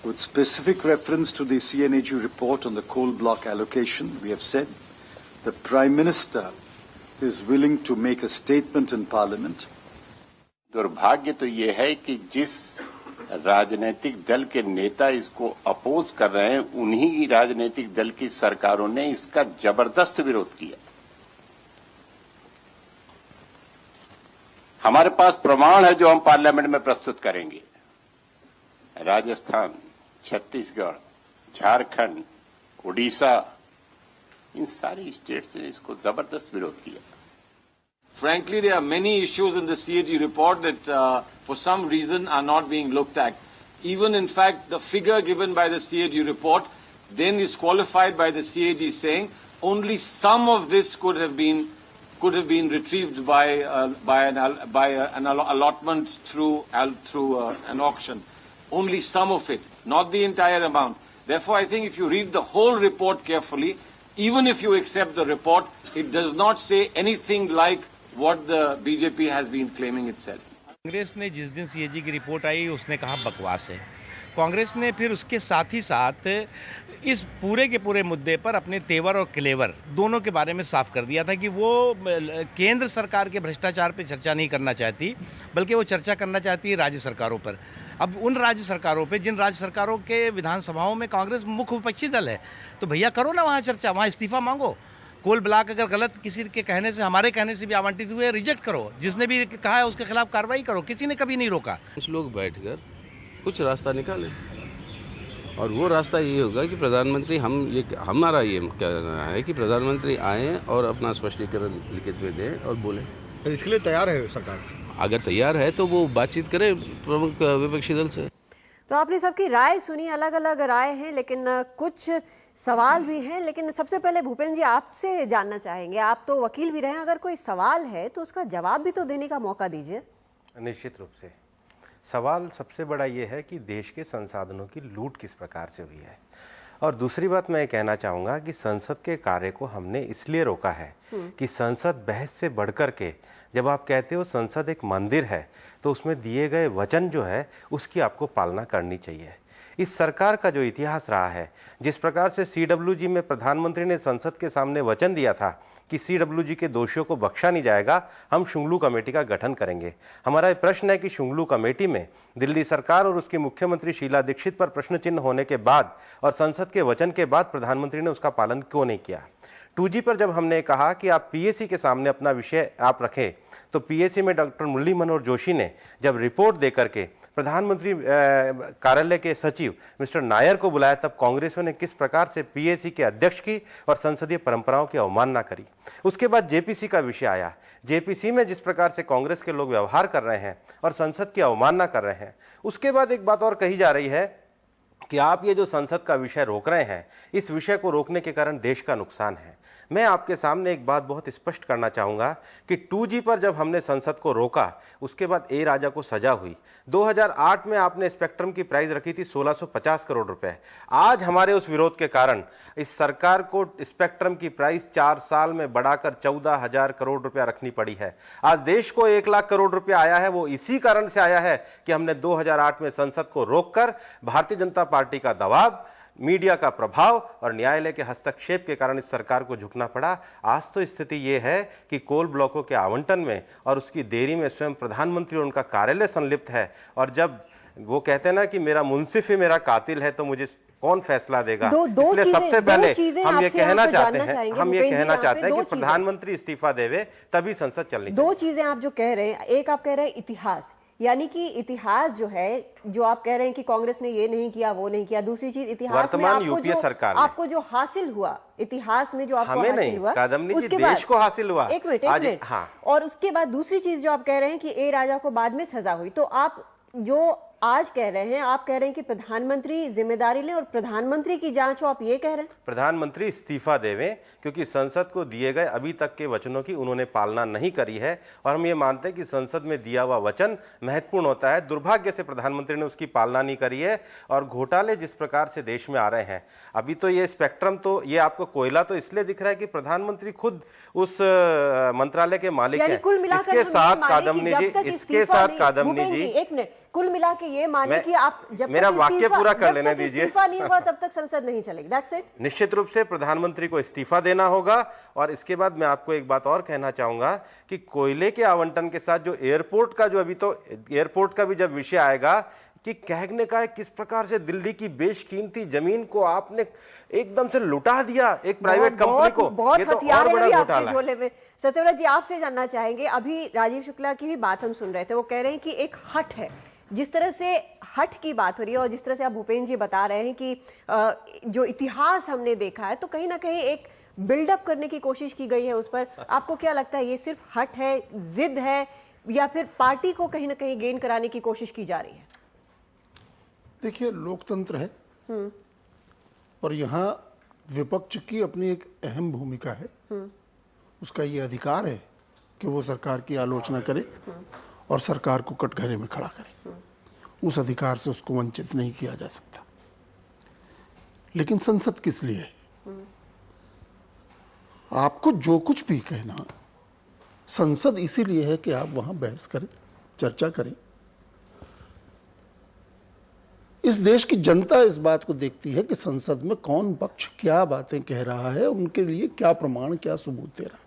With specific reference to the CNAG report on the coal block allocation, we have said the Prime Minister is willing to make a statement in Parliament. दुर्भाग्य तो ये है कि जिस राजनीतिक दल के नेता इसको अपोज कर रहे हैं, उन्हीं राजनीतिक दल की सरकारों ने इसका जबरदस्त विरोध किया। हमारे पास प्रमाण है जो हम पार्लियामेंट में प्रस्तुत करेंगे। राजस्थान, छत्तीसगढ़, झारखंड, उड़ीसा, इन सारी स्टेट्स ने इसको जबरदस्त विरोध किया। Frankly, there are many issues in the CAG report that for some reason are not being looked at. Even in fact, the figure given by the CAG report then is qualified by the CAG saying only some of this could have been retrieved by an allotment through an auction. Only some of it, not the entire amount. Therefore, I think if you read the whole report carefully, even if you accept the report, it does not say anything like what the BJP has been claiming itself. Congress ने जिस दिन CAG की report आई उसने कहा बकवास है। कांग्रेस ने फिर उसके साथ ही साथ इस पूरे के पूरे मुद्दे पर अपने तेवर और क्लेवर दोनों के बारे में साफ कर दिया था कि वो केंद्र सरकार के भ्रष्टाचार पर चर्चा नहीं करना चाहती, बल्कि वो चर्चा करना चाहती है राज्य सरकारों पर। अब उन राज्य सरकारों पे, जिन राज्य सरकारों के विधानसभाओं में कांग्रेस मुख्य विपक्षी दल है, तो भैया करो ना वहाँ चर्चा, वहाँ इस्तीफा मांगो। कोल ब्लॉक अगर गलत किसी के कहने से, हमारे कहने से भी आवंटित हुए, रिजेक्ट करो। जिसने भी कहा है उसके खिलाफ कार्रवाई करो, किसी ने कभी नहीं रोका। कुछ लोग बैठकर कुछ रास्ता निकालें और वो रास्ता ये होगा कि प्रधानमंत्री हमारा ये कहना है कि प्रधानमंत्री आएँ और अपना स्पष्टीकरण लिखित में दें और बोलें। तो इसके लिए तैयार है सरकार? अगर तैयार है तो वो बातचीत करे प्रमुख विपक्षी दल से। तो आपने सबकी राय सुनी, अलग अलग राय हैं, लेकिन कुछ सवाल भी हैं। लेकिन सबसे पहले भूपेंद्र जी आपसे जानना चाहेंगे, आप तो वकील भी रहे हैं, अगर कोई सवाल है तो उसका जवाब भी तो देने का मौका दीजिए। निश्चित रूप से सवाल सबसे बड़ा ये है कि देश के संसाधनों की लूट किस प्रकार से हुई है। और दूसरी बात मैं कहना चाहूँगा कि संसद के कार्य को हमने इसलिए रोका है कि संसद बहस से बढ़कर के, जब आप कहते हो संसद एक मंदिर है, तो उसमें दिए गए वचन जो है उसकी आपको पालना करनी चाहिए। इस सरकार का जो इतिहास रहा है, जिस प्रकार से CWG में प्रधानमंत्री ने संसद के सामने वचन दिया था कि CWG के दोषियों को बख्शा नहीं जाएगा, हम शुंगलू कमेटी का गठन करेंगे। हमारा ये प्रश्न है कि शुंगलू कमेटी में दिल्ली सरकार और उसकी मुख्यमंत्री शीला दीक्षित पर प्रश्न चिन्ह होने के बाद और संसद के वचन के बाद प्रधानमंत्री ने उसका पालन क्यों नहीं किया। 2G पर जब हमने कहा कि आप PAC के सामने अपना विषय आप रखें, तो PAC में डॉक्टर मुरली मनोहर जोशी ने जब रिपोर्ट देकर के प्रधानमंत्री कार्यालय के सचिव मिस्टर नायर को बुलाया, तब कांग्रेसियों ने किस प्रकार से PAC के अध्यक्ष की और संसदीय परंपराओं की अवमानना करी। उसके बाद JPC का विषय आया। JPC में जिस प्रकार से कांग्रेस के लोग व्यवहार कर रहे हैं और संसद की अवमानना कर रहे हैं। उसके बाद एक बात और कही जा रही है कि आप ये जो संसद का विषय रोक रहे हैं, इस विषय को रोकने के कारण देश का नुकसान है। मैं आपके सामने एक बात बहुत स्पष्ट करना चाहूँगा कि 2G पर जब हमने संसद को रोका, उसके बाद ए राजा को सजा हुई। 2008 में आपने स्पेक्ट्रम की प्राइस रखी थी 1650 करोड़ रुपए। आज हमारे उस विरोध के कारण इस सरकार को स्पेक्ट्रम की प्राइस 4 साल में बढ़ाकर 14,000 करोड़ रुपया रखनी पड़ी है। आज देश को 1 लाख करोड़ रुपया आया है, वो इसी कारण से आया है कि हमने 2008 में संसद को रोककर भारतीय जनता पार्टी का दबाव, मीडिया का प्रभाव और न्यायालय के हस्तक्षेप के कारण इस सरकार को झुकना पड़ा। आज तो स्थिति ये है कि कोल ब्लॉकों के आवंटन में और उसकी देरी में स्वयं प्रधानमंत्री और उनका कार्यालय संलिप्त है। और जब वो कहते हैं ना कि मेरा मुंसिफ ही मेरा कातिल है, तो मुझे कौन फैसला देगा। इसलिए सबसे पहले हम ये कहना चाहते हैं कि प्रधानमंत्री इस्तीफा देवे, तभी संसद चलनी। दो चीजें आप जो कह रहे हैं, एक आप कह रहे हैं इतिहास, यानी कि इतिहास जो है, जो आप कह रहे हैं कि कांग्रेस ने ये नहीं किया, वो नहीं किया। दूसरी चीज, इतिहास में आपको जो हासिल हुआ, इतिहास में जो आपको हासिल हुआ, उसके बाद देश को हासिल हुआ। एक मिनट। हाँ। और उसके बाद दूसरी चीज जो आप कह रहे हैं कि ए राजा को बाद में सजा हुई, तो आप जो आज कह रहे हैं, आप कह रहे हैं कि प्रधानमंत्री जिम्मेदारी लें और प्रधानमंत्री की जांच हो, आप ये कह रहे हैं? प्रधानमंत्री इस्तीफा देवें, क्योंकि संसद को दिए गए अभी तक के वचनों की उन्होंने पालना नहीं करी है। और हम ये मानते हैं कि संसद में दिया हुआ वचन महत्वपूर्ण होता है। दुर्भाग्य से प्रधानमंत्री ने उसकी पालना नहीं करी है और घोटाले जिस प्रकार से देश में आ रहे हैं, अभी तो ये स्पेक्ट्रम, तो ये आपको कोयला तो इसलिए दिख रहा है कि प्रधानमंत्री खुद उस मंत्रालय के मालिक हैं। इसके साथ कादम्बनी जी, एक मिनट, कुल मिला के ये माने कि आप जब मेरा तक वाक्य इस्तीफा- पूरा कर जब लेने तक दीजिए। इस्तीफा नहीं होगा तब तक संसद नहीं चलेगी। That's it. निश्चित रूप से प्रधानमंत्री को इस्तीफा देना होगा। और इसके बाद मैं आपको एक बात और कहना चाहूंगा कि कोयले के आवंटन के साथ जो एयरपोर्ट का, जो अभी तो एयरपोर्ट का भी जब विषय आएगा कि कहने का है किस प्रकार से दिल्ली की बेशकीमती जमीन को आपने एकदम से लुटा दिया एक प्राइवेट कंपनी को, बहुत ये तो हथियार और है बड़ा अभी घोटाला आपके है। झोले में। सत्यव्रत जी, आपसे जानना चाहेंगे, अभी राजीव शुक्ला की भी बात हम सुन रहे थे, वो कह रहे हैं कि एक हट है, जिस तरह से हट की बात हो रही है और जिस तरह से आप भूपेंद्र जी बता रहे हैं कि जो इतिहास हमने देखा है, तो कहीं ना कहीं एक बिल्डअप करने की कोशिश की गई है उस पर। आपको क्या लगता है, ये सिर्फ हट है, जिद है, या फिर पार्टी को कहीं ना कहीं गेन कराने की कोशिश की जा रही है? देखिए, लोकतंत्र है और यहाँ विपक्ष की अपनी एक अहम भूमिका है। उसका ये अधिकार है कि वो सरकार की आलोचना करे और सरकार को कटघरे में खड़ा करे। उस अधिकार से उसको वंचित नहीं किया जा सकता। लेकिन संसद किस लिए है? आपको जो कुछ भी कहना, संसद इसीलिए है कि आप वहां बहस करें, चर्चा करें। इस देश की जनता इस बात को देखती है कि संसद में कौन पक्ष क्या बातें कह रहा है, उनके लिए क्या प्रमाण, क्या सबूत दे रहा है।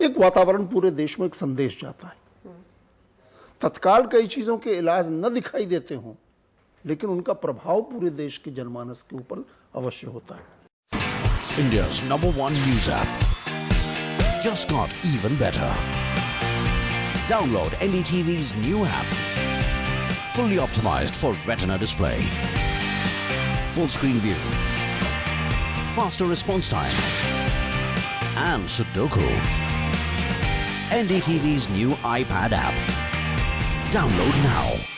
एक वातावरण पूरे देश में एक संदेश जाता है। तत्काल कई चीजों के इलाज न दिखाई देते हों, लेकिन उनका प्रभाव पूरे देश के जनमानस के ऊपर अवश्य होता है। India's #1 news app just got even better. Download NDTV's new app. Fully optimized for retina display. Full screen view. Faster response time. And Sudoku. NDTV's new iPad app. Download now.